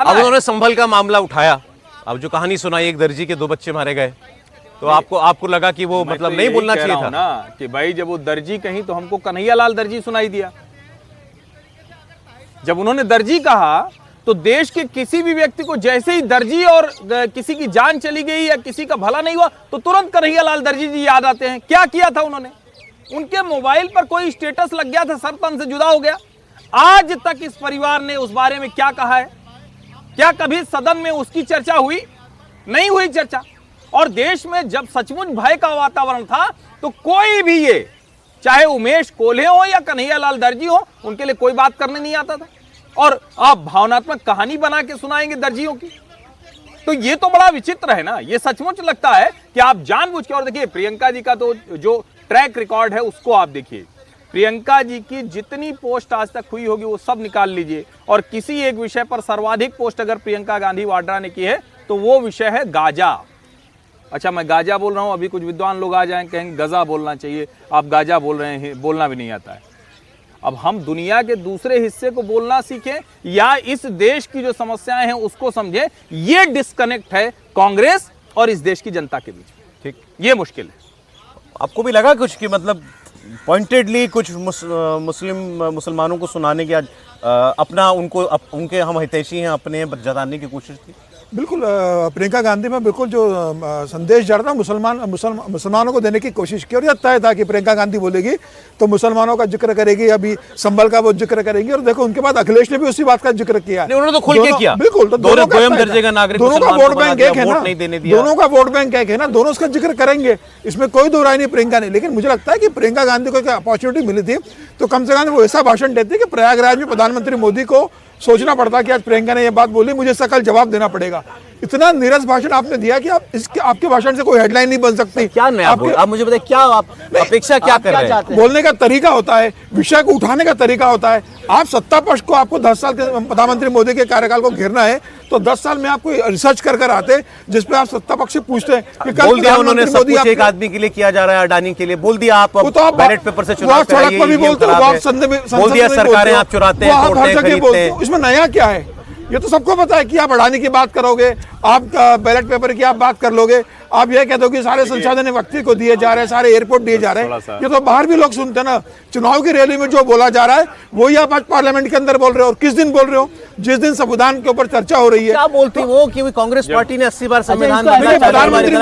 अब उन्होंने संभल का मामला उठाया, अब जो कहानी सुनाई, एक दर्जी के 2 बच्चे मारे गए, तो आपको लगा कि वो मतलब नहीं बोलना चाहिए था ना कि भाई जब वो दर्जी कहीं तो हमको कन्हैयालाल दर्जी सुनाई दिया। जब उन्होंने दर्जी कहा तो देश के किसी भी व्यक्ति को जैसे ही दर्जी और किसी की जान चली गई या किसी का भला नहीं हुआ तो तुरंत कन्हैयालाल दर्जी जी याद आते हैं। क्या किया था उन्होंने? उनके मोबाइल पर कोई स्टेटस लग गया था, सर तन से जुदा हो गया। आज तक इस परिवार ने उस बारे में क्या कहा है? क्या कभी सदन में उसकी चर्चा हुई? नहीं हुई चर्चा। और देश में जब सचमुच भय का वातावरण था तो कोई भी, ये चाहे उमेश कोल्हे हो या कन्हैयालाल दर्जी हो, उनके लिए कोई बात करने नहीं आता था। और आप भावनात्मक कहानी बना के सुनाएंगे दर्जियों की, तो ये तो बड़ा विचित्र है ना। ये सचमुच लगता है कि आप जानबूझ के, और देखिए प्रियंका जी का तो जो ट्रैक रिकॉर्ड है उसको आप देखिए। प्रियंका जी की जितनी पोस्ट आज तक हुई होगी वो सब निकाल लीजिए, और किसी एक विषय पर सर्वाधिक पोस्ट अगर प्रियंका गांधी वाड्रा ने की है तो वो विषय है गाजा। अच्छा, मैं गाजा बोल रहा हूं, अभी कुछ विद्वान लोग आ जाएं कहेंगे गजा बोलना चाहिए, आप गाजा बोल रहे हैं, बोलना भी नहीं आता है। अब हम दुनिया के दूसरे हिस्से को बोलना सीखें या इस देश की जो समस्याएं हैं उसको समझें, ये डिस्कनेक्ट है कांग्रेस और इस देश की जनता के बीच। ठीक, ये मुश्किल है। आपको भी लगा कुछ कि मतलब पॉइंटेडली कुछ मुसलमानों को सुनाने की अपना उनके हम हितैषी हैं अपने जताने की कोशिश की? बिल्कुल, प्रियंका गांधी में बिल्कुल जो संदेश जा रहा था मुसलमानों को देने की कोशिश की, और यह तय था कि प्रियंका गांधी बोलेगी तो मुसलमानों का जिक्र करेगी, अभी संभल का वो जिक्र करेंगी। और देखो उनके बाद अखिलेश ने भी उसी बात का जिक्र किया। उन्होंने तो खुल के किया। बिल्कुल, तो दोनों दर्जे का नागरिक, दोनों का वोट बैंक एक है ना, दोनों का वोट बैंक एक है ना, दोनों उसका जिक्र करेंगे, इसमें कोई दो राय नहीं प्रियंका ने। लेकिन मुझे लगता है कि प्रियंका गांधी को एक अपॉर्चुनिटी मिली थी तो कम से कम वो ऐसा भाषण देती कि प्रयागराज में प्रधानमंत्री मोदी को सोचना पड़ता कि आज प्रियंका ने यह बात बोली, मुझे इसका कल जवाब देना पड़ेगा। इतना नीरस भाषण आपने दिया कि आपके भाषण से कोई हेडलाइन नहीं बन सकती। क्या नया आप मुझे बताइए, क्या आप अपेक्षा क्या कर रहे हैं? बोलने का तरीका होता है, विषय को उठाने का तरीका होता है। आप सत्ता पक्ष को, आपको 10 साल के प्रधानमंत्री मोदी के कार्यकाल को घेरना है तो 10 साल में आप कोई रिसर्च कर आते जिसपे आप सत्ता पक्ष से पूछते हैं कि कल बोल दिया उन्होंने सब कुछ एक आदमी के लिए किया जा रहा है, अडानी के लिए बोल दिया। आप बैलेट पेपर से चुनाव कराइए, बोल दिया सरकारें आप चुराते हैं, इसमें नया क्या है? ये तो सबको पता है कि आप अडानी की बात करोगे, आप बैलेट पेपर की आप बात कर लोगे, आप ये कह दो कि सारे संसाधन व्यक्ति को दिए जा रहे हैं, सारे एयरपोर्ट दिए जा रहे हैं। ये तो बाहर भी लोग सुनते हैं ना। चुनाव की रैली में जो बोला जा रहा है वही आप आज पार्लियामेंट के अंदर बोल रहे हो। और किस दिन बोल रहे हो? जिस दिन संविधान के ऊपर चर्चा हो रही है। क्या बोलती वो कि कांग्रेस पार्टी ने 80 बार संविधान प्रधानमंत्री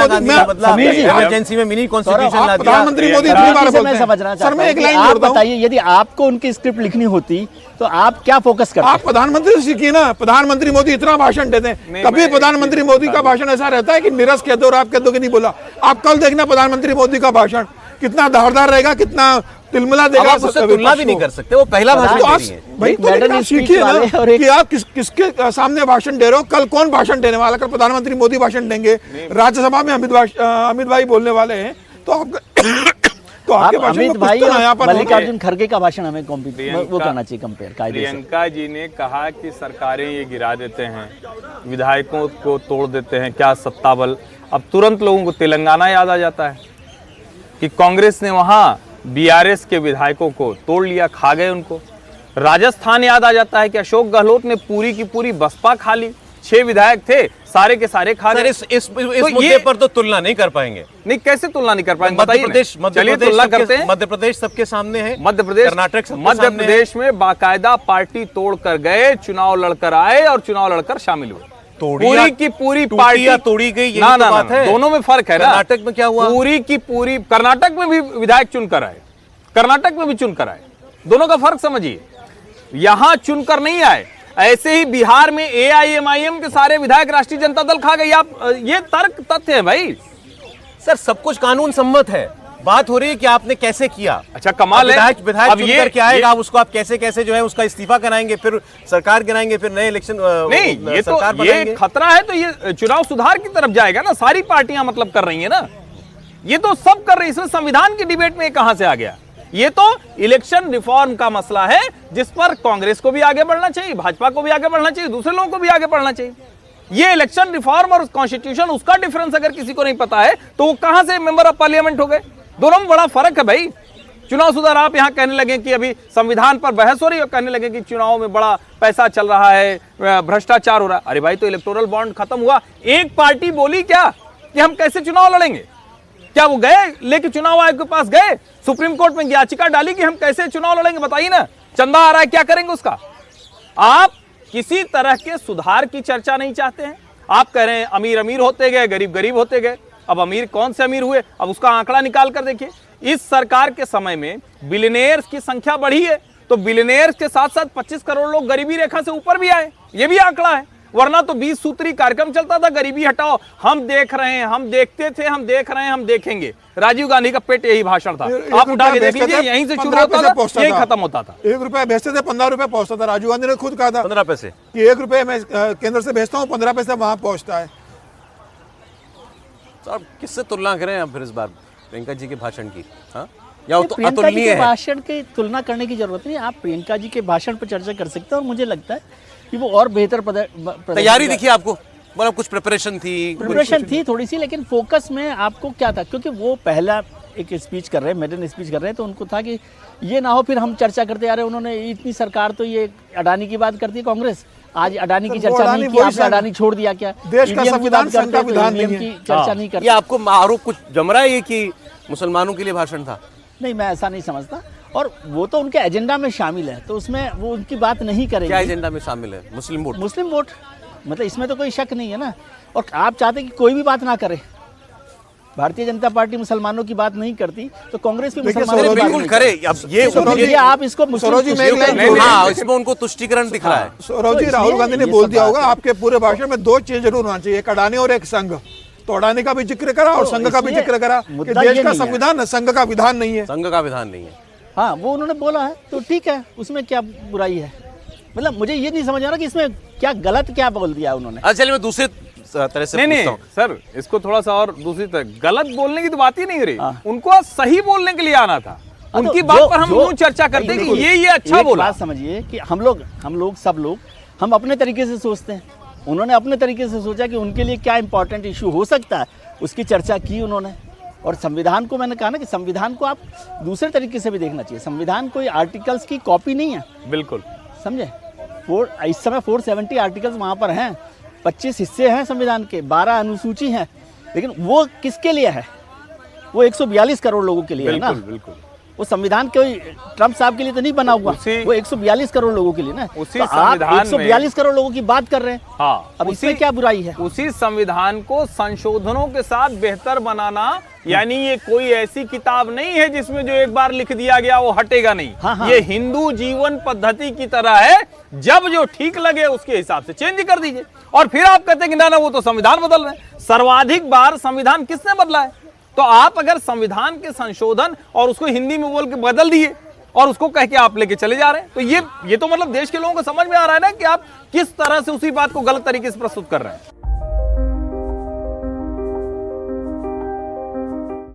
इमरजेंसी में मिनी कॉन्स्टिट्यूशन ला दिया। प्रधानमंत्री मोदी इतनी बार बोलते हैं। सर मैं एक लाइन जोड़ता हूं, बताइए यदि आपको उनकी स्क्रिप्ट लिखनी होती तो आप क्या फोकस करते? आप प्रधानमंत्री से सीखिए ना। प्रधानमंत्री मोदी इतना भाषण देते हैं, कभी प्रधानमंत्री मोदी का भाषण ऐसा रहता है कि नीरस कह दो और आप कह दो कि नहीं बोला। आप कल देखना प्रधानमंत्री मोदी का भाषण कितना धारदार रहेगा, कितना तिलमिला देगा। आप उससे तुलना भी नहीं कर सकते, वो पहला भाषण भाई तो सीखिए ना कि आप किसके सामने भाषण दे रहे हो। कल कौन भाषण देने वाला? कल प्रधानमंत्री मोदी भाषण देंगे, राज्यसभा में अमित भाई बोलने वाले हैं, तो आपके अमित भाई और मल्लिकार्जुन खड़गे का भाषण हमें वो करना चाहिए कंपेयर। प्रियंका जी ने कहा कि सरकारें ये गिरा देते हैं, विधायकों को तोड़ देते हैं, क्या सत्ता बल। अब तुरंत लोगों को तेलंगाना याद आ जाता है कि कांग्रेस ने वहां बीआरएस के विधायकों को तोड़ लिया, खा गए उनको। राजस्थान याद आ जाता है कि अशोक गहलोत ने पूरी की पूरी बसपा खा ली। 6 विधायक थे, सारे के सारे खा गए। इस मुद्दे पर तो तुलना नहीं कर पाएंगे। नहीं, कैसे तुलना नहीं कर पाएंगे? मध्य प्रदेश तुलना करते हैं। मध्य प्रदेश सबके सामने है, मध्य प्रदेश, कर्नाटक, मध्य प्रदेश में बाकायदा पार्टी तोड़ कर गए, चुनाव लड़कर आए और चुनाव लड़कर शामिल हुए। पूरी की पूरी पार्टी तोड़ी गई, यही तो बात है। दोनों में फर्क है ना। कर्नाटक में क्या हुआ? पूरी की पूरी, कर्नाटक में भी विधायक चुनकर आए, कर्नाटक में भी चुनकर आए। दोनों का फर्क समझिए। यहां चुनकर नहीं आए। ऐसे ही बिहार में एआईएमआईएम के सारे विधायक राष्ट्रीय जनता दल खा गई। आप ये तर्क तथ्य है भाई। सर सब कुछ कानून सम्मत है, बात हो रही है कि आपने कैसे किया। अच्छा कमाल है। विधायक चुनकर के आएगा, आप उसको आप कैसे जो है उसका इस्तीफा कराएंगे, फिर सरकार गिराएंगे, फिर नए इलेक्शन नहीं। ये तो ये खतरा है, तो ये चुनाव सुधार की तरफ जाएगा ना। सारी पार्टियां मतलब कर रही है ना, ये तो सब कर रही है। इसमें संविधान की डिबेट में कहां से आ गया? ये तो इलेक्शन रिफॉर्म का मसला है जिस पर कांग्रेस को भी आगे बढ़ना चाहिए, भाजपा को भी आगे बढ़ना चाहिए, दूसरे लोगों को भी आगे बढ़ना चाहिए। ये इलेक्शन रिफॉर्म और कॉन्स्टिट्यूशन, उसका डिफरेंस अगर किसी को नहीं पता है तो वो कहां से मेंबर ऑफ पार्लियामेंट हो गए? दोनों में बड़ा फर्क है भाई। चुनाव सुधार आप यहाँ कहने लगे कि अभी संविधान पर बहस हो रही है और कहने लगे कि चुनाव में बड़ा पैसा चल रहा है, भ्रष्टाचार हो रहा है। अरे भाई, तो इलेक्टोरल बॉन्ड खत्म हुआ, एक पार्टी बोली क्या कि हम कैसे चुनाव लड़ेंगे? क्या वो गए लेके चुनाव आयोग के पास गए, सुप्रीम कोर्ट में याचिका डाली कि हम कैसे चुनाव लड़ेंगे? बताइए ना, चंदा आ रहा है, क्या करेंगे उसका? आप किसी तरह के सुधार की चर्चा नहीं चाहते हैं। आप कह रहे हैं अमीर अमीर होते गए, गरीब गरीब होते गए। अब अमीर कौन से अमीर हुए, अब उसका आंकड़ा निकाल कर देखिए। इस सरकार के समय में बिलियनियर्स की संख्या बढ़ी है, तो बिलियनियर्स के साथ साथ 25 करोड़ लोग गरीबी रेखा से ऊपर भी आए, ये भी आंकड़ा है। वरना तो 20 सूत्री कार्यक्रम चलता था, गरीबी हटाओ, हम देख रहे हैं, हम देखते थे, हम देख रहे हैं, हम देखेंगे। राजीव गांधी का पेट यही भाषण था। आप उठा के देख लीजिए, यहीं से शुरू होता था, यहीं खत्म होता था। 1 रुपया भेजते थे, 15 रुपया पहुंचता था। राजीव गांधी ने खुद कहा था 15 पैसे कि 1 रुपये मैं केंद्र से भेजता हूँ, 15 पैसे वहां पहुंचता है। तो आप किससे तुलना करें आप फिर इस बार प्रियंका जी के भाषण की? हाँ, या नहीं, तो प्रियंका जी अतुलनीय के है? भाषण की तुलना करने की जरूरत नहीं। आप प्रियंका जी के भाषण पर चर्चा कर सकते हैं और मुझे लगता है कि वो और बेहतर तैयारी दिखी आपको? मतलब कुछ प्रिपरेशन थी थोड़ी सी, लेकिन फोकस में आपको क्या था, क्योंकि वो पहला एक स्पीच कर रहे हैं, मेडन स्पीच कर रहे हैं, तो उनको था कि ये ना हो फिर हम चर्चा करते आ रहे हैं। उन्होंने इतनी सरकार तो ये अडानी की बात करती है कांग्रेस, आज अडानी की चर्चा नहीं की, आपने अडानी छोड़ दिया क्या? देश का संविधान संघ का विधान नहीं की है। चर्चा नहीं करते। ये आपको आरोप कुछ जम रहा है ये कि मुसलमानों के लिए भाषण था? नहीं, मैं ऐसा नहीं समझता, और वो तो उनके एजेंडा में शामिल है, तो उसमें वो उनकी बात नहीं करेंगे। क्या एजेंडा में शामिल है? मुस्लिम वोट? मुस्लिम वोट, मतलब इसमें तो कोई शक नहीं है ना। और आप चाहते कि कोई भी बात ना करे, भारतीय जनता पार्टी मुसलमानों की बात नहीं करती, तो कांग्रेस भी मुसलमानों की बात बिल्कुल नहीं करे। अब ये करती। आप इसको हाँ, इसमें उनको तुष्टिकरण दिख रहा है। सौरभ जी, राहुल गांधी ने बोल दिया होगा आपके पूरे भाषण में 2 चीज जरूर होना चाहिए, एक अडानी और एक संघ। तो अडानी का भी जिक्र करा और संघ का भी जिक्र करा कि देश का संविधान संघ का विधान नहीं है। संघ का विधान नहीं है, हाँ, वो उन्होंने बोला है, तो ठीक है, उसमें क्या बुराई है? मतलब मुझे ये नहीं समझ आ रहा कि इसमें क्या गलत क्या बोल दिया उन्होंने। अच्छा, चलिए मैं दूसरे तरह से पूछता हूं सर, इसको थोड़ा सा और दूसरी तरह, गलत बोलने की तो बात ही नहीं रही, उनको सही बोलने के लिए आना था। उनकी बात पर हम यूं चर्चा करते हैं कि ये अच्छा बोला। बात समझिए कि हम लोग सब लोग हम अपने तरीके से सोचते हैं, उन्होंने अपने तरीके से सोचा कि उनके लिए क्या इंपॉर्टेंट इशू हो सकता है, उसकी चर्चा की उन्होंने। और संविधान को मैंने कहा ना कि संविधान को आप दूसरे तरीके से भी देखना चाहिए। संविधान कोई आर्टिकल्स की कॉपी नहीं है, बिल्कुल, समझे। इस समय 470 आर्टिकल्स वहाँ पर हैं, 25 हिस्से हैं संविधान के, 12 अनुसूची हैं, लेकिन वो किसके लिए है? वो 142 करोड़ लोगों के लिए है ना। बिल्कुल, वो संविधान कोई ट्रम्प साहब के लिए तो नहीं बना हुआ, वो 142 करोड़ लोगों के लिए ना। उसी तो आप 142 करोड़ लोगों की बात कर रहे हैं। हाँ, अब इसमें क्या बुराई है? उसी संविधान को संशोधनों के साथ बेहतर बनाना, यानी ये कोई ऐसी किताब नहीं है जिसमें जो एक बार लिख दिया गया वो हटेगा नहीं। हाँ। ये हिंदू जीवन पद्धति की तरह है, जब जो ठीक लगे उसके हिसाब से चेंज कर दीजिए। और फिर आप कहते हैं कि ना वो तो संविधान बदल रहे हैं। सर्वाधिक बार संविधान किसने बदला है? तो आप अगर संविधान के संशोधन और उसको हिंदी में बोल के बदल दिए और उसको कह के आप लेके चले जा रहे हैं, तो ये तो मतलब देश के लोगों को समझ में आ रहा है ना कि आप किस तरह से उसी बात को गलत तरीके से प्रस्तुत कर रहे हैं।